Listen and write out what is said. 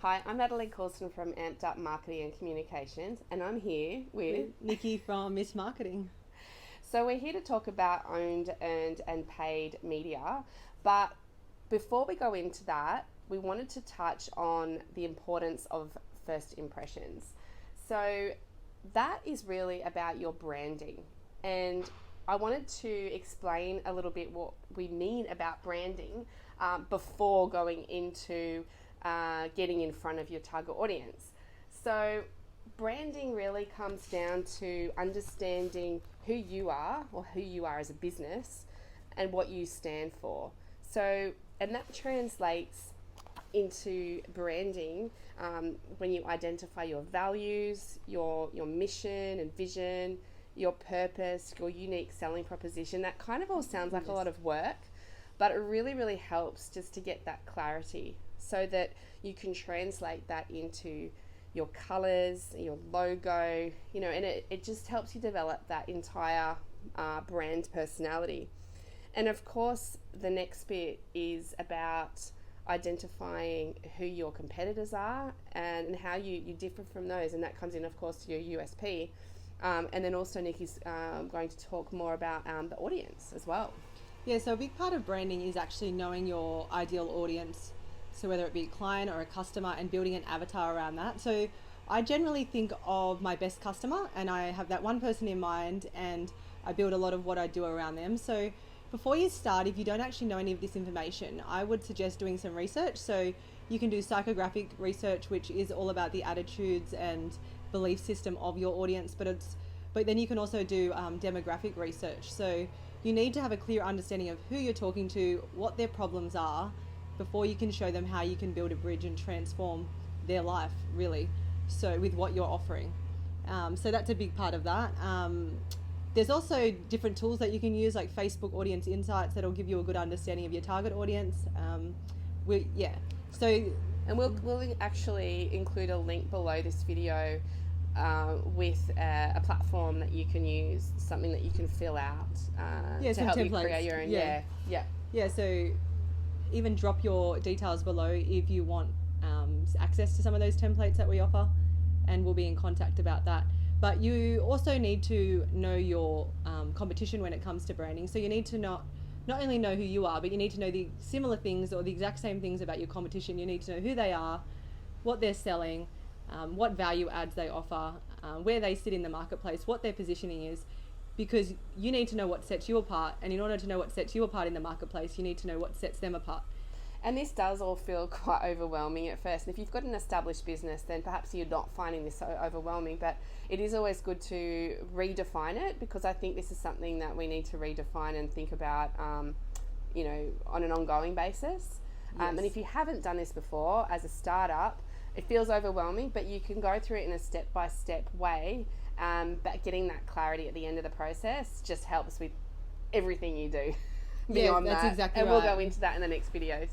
Hi, I'm Natalie Coulson from Amped Up Marketing and Communications, and I'm here with Nikki from Miss Marketing. So we're here to talk about owned, earned, and paid media. But before we go into that, we wanted to touch on the importance of first impressions. So that is really about your branding. And I wanted to explain a little bit what we mean about branding before going into getting in front of your target audience. So branding really comes down to understanding who you are or who you are as a business and what you stand for. So, and that translates into branding when you identify your values, your mission and vision, your purpose, your unique selling proposition. That kind of all sounds like a lot of work, but it really, really helps just to get that clarity so that you can translate that into your colors, your logo, and it just helps you develop that entire brand personality. And of course, the next bit is about identifying who your competitors are and how you differ from those. And that comes in, of course, to your USP. And then also Nikki's going to talk more about the audience as well. Yeah, so a big part of branding is actually knowing your ideal audience. So whether it be a client or a customer, and building an avatar around that. So I generally think of my best customer and I have that one person in mind, and I build a lot of what I do around them. So before you start, if you don't actually know any of this information, I would suggest doing some research. So you can do psychographic research, which is all about the attitudes and belief system of your audience, but then you can also do demographic research. So you need to have a clear understanding of who you're talking to, what their problems are, before you can show them how you can build a bridge and transform their life, really. So with what you're offering. So that's a big part of that. There's also different tools that you can use, like Facebook Audience Insights, that'll give you a good understanding of your target audience. And we'll actually include a link below this video with a platform that you can use, something that you can fill out to help templates. You create your own. Yeah, so even drop your details below if you want access to some of those templates that we offer, and we'll be in contact about that. But you also need to know your competition when it comes to branding. So you need to not only know who you are, but you need to know the similar things or the exact same things about your competition. You need to know who they are, what they're selling, what value adds they offer, where they sit in the marketplace, what their positioning is, because you need to know what sets you apart. And in order to know what sets you apart in the marketplace, you need to know what sets them apart. And this does all feel quite overwhelming at first. And if you've got an established business, then perhaps you're not finding this so overwhelming, but it is always good to redefine it, because I think this is something that we need to redefine and think about, on an ongoing basis. Yes. And if you haven't done this before as a startup, it feels overwhelming, but you can go through it in a step-by-step way. But getting that clarity at the end of the process just helps with everything you do. Yeah, that's exactly right. And we'll go into that in the next videos.